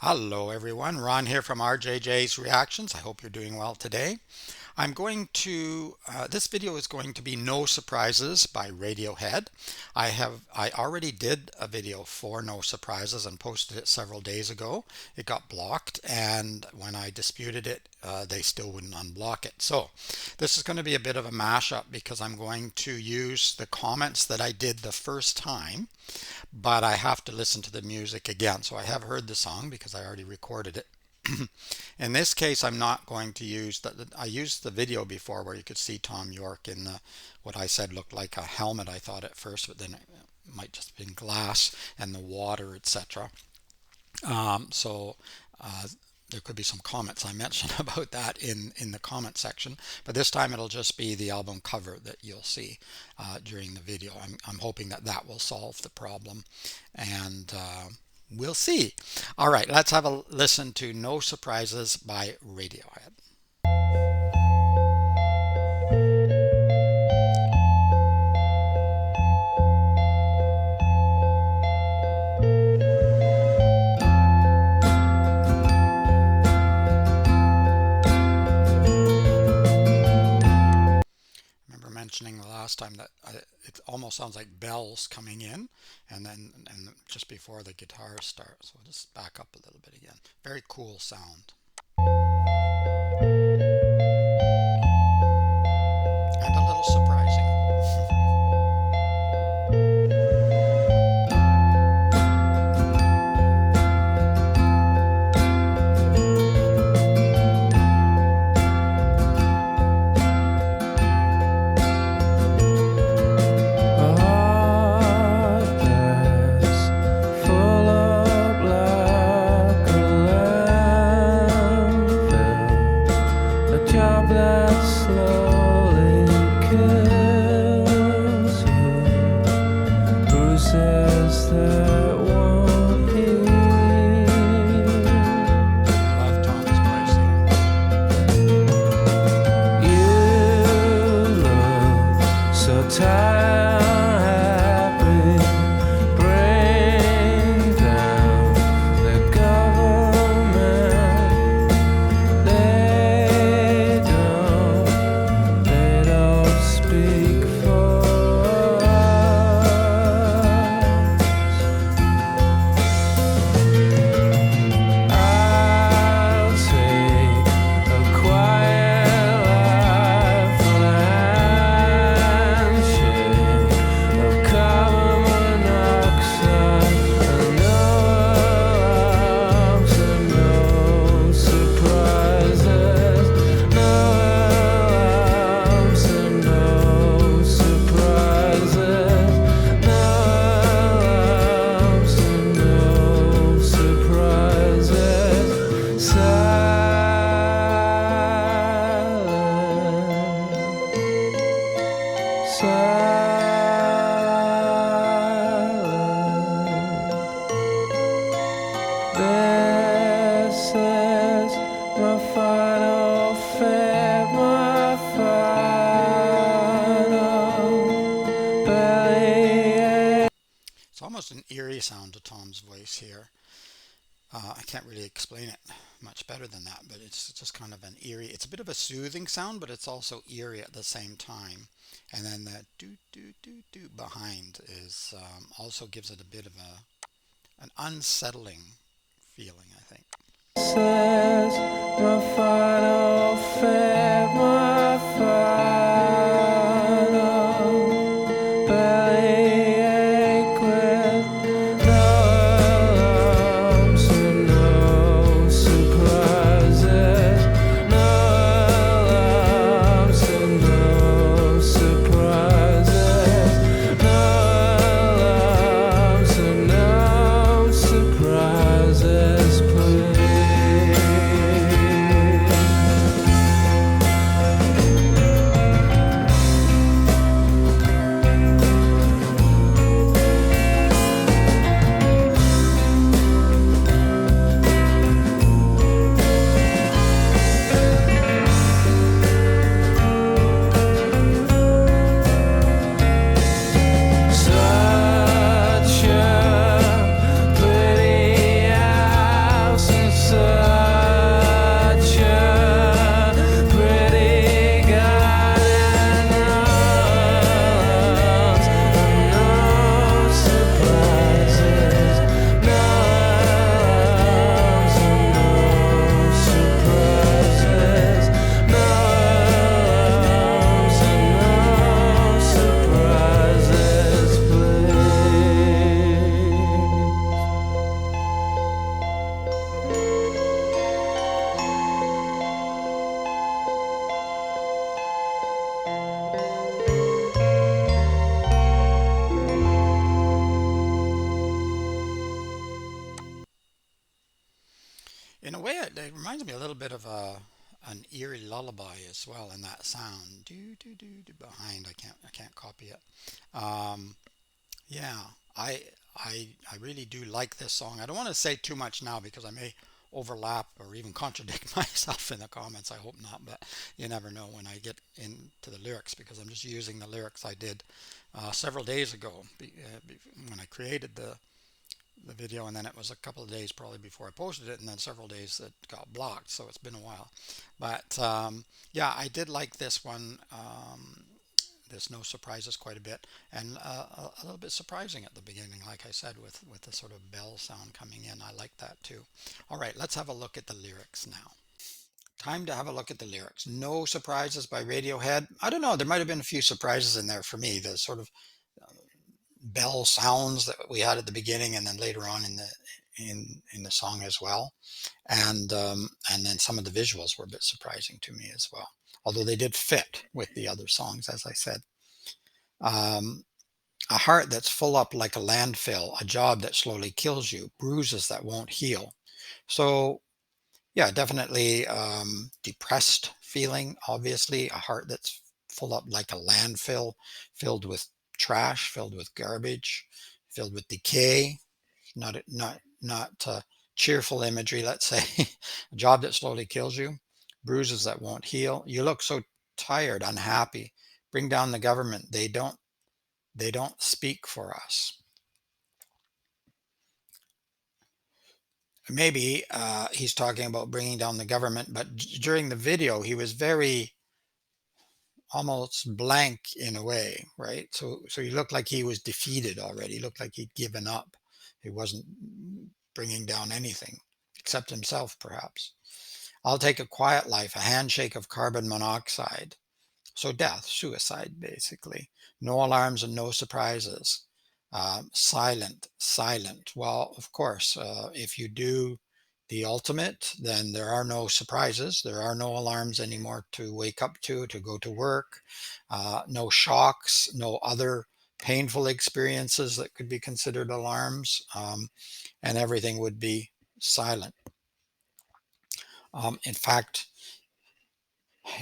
Hello everyone, Ron here from RJJ's Reactions. I hope you're doing well today. This video is going to be No Surprises by Radiohead. I already did a video for No Surprises and posted it several days ago. It got blocked, and when I disputed it, they still wouldn't unblock it. So this is going to be a bit of a mashup because I'm going to use the comments that I did the first time, but I have to listen to the music again. So I have heard the song because I already recorded it. In this case, I'm not going to use I used the video before where you could see Tom York in what I said looked like a helmet, I thought at first, but then it might just have been glass and the water, etc. So there could be some comments I mentioned about that in the comment section, but this time it'll just be the album cover that you'll see during the video. I'm hoping that that will solve the problem, and we'll see. All right, let's have a listen to No Surprises by Radiohead. Remember mentioning the last time that it almost sounds like bells coming in, and just before the guitars start. So we'll just back up a little bit again. Very cool sound. And a little surprising. Love Tom's voice here. So tired, bring down the government. They don't speak for us. I'll take a quiet life on a handshake of carbon monoxide and no alarms and no surprises. No alarms and no surprises. No alarms and no surprises. This is my final fate, my final bellyache. It's almost an eerie sound to Tom's voice here. I can't really explain it much better than that, but it's just kind of an eerie. It's a bit of a soothing sound, but it's also eerie at the same time. And then the do do do do behind is also gives it a bit of an unsettling feeling, I think. Says my final fate, my final bellyache with no alarms and no surprises. No alarms and no surprises. No alarms and no surprises, please. it reminds me a little bit of a an eerie lullaby as well in that sound. Do do do do behind. I can't copy it. Um, yeah, I I really do like this song. I don't want to say too much now because I may overlap or even contradict myself in the comments. I hope not, but you never know when I get into the lyrics because I'm just using the lyrics I did several days ago when I created the video, and then it was a couple of days probably before I posted it, and then several days that got blocked. So it's been a while, but yeah, I did like this one. There's no surprises quite a bit, and a little bit surprising at the beginning, like I said, with the sort of bell sound coming in. I like that too. All right, let's have a look at the lyrics now. Time to have a look at the lyrics. No surprises by Radiohead. I don't know. There might have been a few surprises in there for me. The sort of bell sounds that we had at the beginning, and then later on in the song as well. And then some of the visuals were a bit surprising to me as well. Although they did fit with the other songs, as I said. Um, a heart that's full up like a landfill, a job that slowly kills you, bruises that won't heal. So yeah, definitely depressed feeling, obviously, a heart that's full up like a landfill, filled with trash, filled with garbage, filled with decay, not cheerful imagery, let's say. A job that slowly kills you, bruises that won't heal. You look so tired, unhappy. Bring down the government. They don't speak for us. Maybe he's talking about bringing down the government, but during the video, he was very almost blank in a way, right? So he looked like he was defeated already. He looked like he'd given up. He wasn't bringing down anything except himself, perhaps. I'll take a quiet life, a handshake of carbon monoxide. So death, suicide, basically. No alarms and no surprises. Silent, silent. Well, of course, if you do the ultimate, then there are no surprises. There are no alarms anymore to wake up to go to work. No shocks, no other painful experiences that could be considered alarms, and everything would be silent. In fact,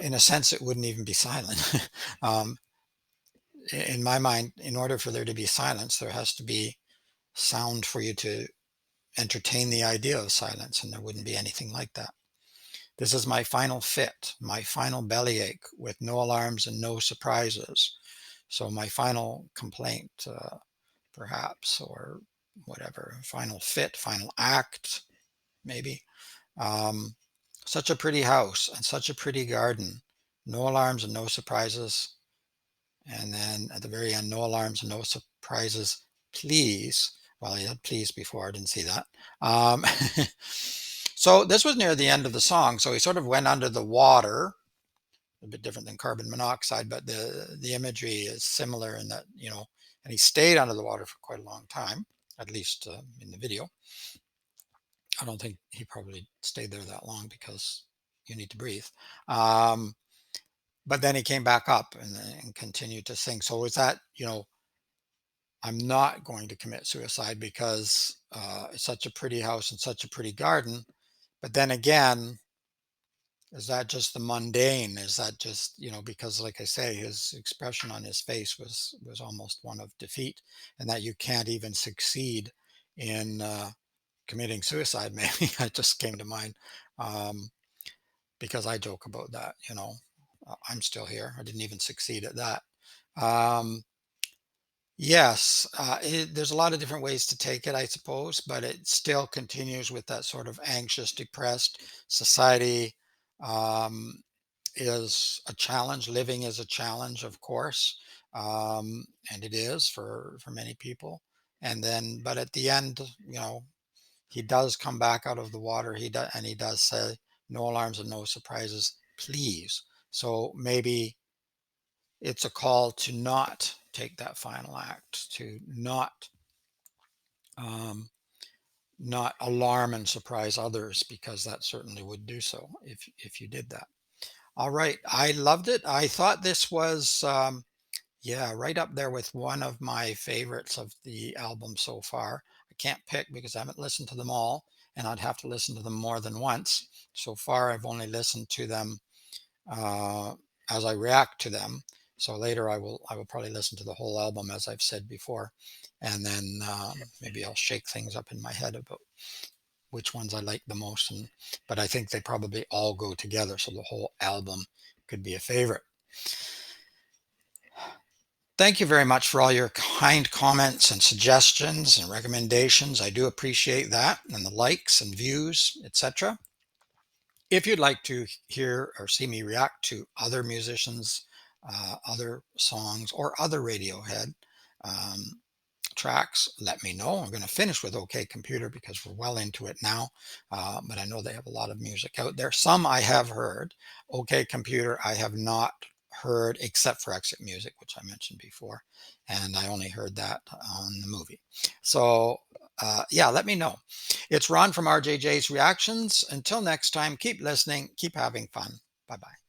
in a sense, it wouldn't even be silent. um, in my mind, in order for there to be silence, there has to be sound for you to entertain the idea of silence, and there wouldn't be anything like that. This is my final fit, my final bellyache with no alarms and no surprises. So, my final complaint, perhaps, or whatever, final fit, final act, maybe. Um, Such a pretty house and such a pretty garden. No alarms and no surprises. And then at the very end, no alarms and no surprises, please. Well, he had please before, I didn't see that. Um, so this was near the end of the song. So he sort of went under the water, a bit different than carbon monoxide, but the imagery is similar in that, and he stayed under the water for quite a long time, at least in the video. I don't think he probably stayed there that long because you need to breathe. Um, but then he came back up and continued to sing. So is that, I'm not going to commit suicide because it's such a pretty house and such a pretty garden. But then again, is that just the mundane? Is that just, because like I say, his expression on his face was almost one of defeat, and that you can't even succeed in committing suicide. Maybe that just came to mind um, because I joke about that. I'm still here. I didn't even succeed at that. Um, Yes, there's a lot of different ways to take it, I suppose, but it still continues with that sort of anxious, depressed society um, is a challenge. Living is a challenge, of course, and it is for many people. And then, but at the end, he does come back out of the water. He does say, "No alarms and no surprises, please." So maybe it's a call to not take that final act, to um, not alarm and surprise others, because that certainly would do so if you did that. All right, I loved it. I thought this was yeah, right up there with one of my favorites of the album so far. I can't pick because I haven't listened to them all, and I'd have to listen to them more than once. So far, I've only listened to them uh, as I react to them. So later, I will probably listen to the whole album, as I've said before, and then maybe I'll shake things up in my head about which ones I like the most. And but I think they probably all go together, so the whole album could be a favorite. Thank you very much for all your kind comments and suggestions and recommendations. I do appreciate that, and the likes and views, etc. If you'd like to hear or see me react to other musicians, other songs, or other Radiohead um, tracks, let me know. I'm going to finish with OK Computer because we're well into it now, but I know they have a lot of music out there. Some I have heard. OK Computer I have not heard except for Exit Music, which I mentioned before, and I only heard that on the movie. So yeah, let me know. It's Ron from RJJ's Reactions. Until next time, keep listening, keep having fun. Bye bye.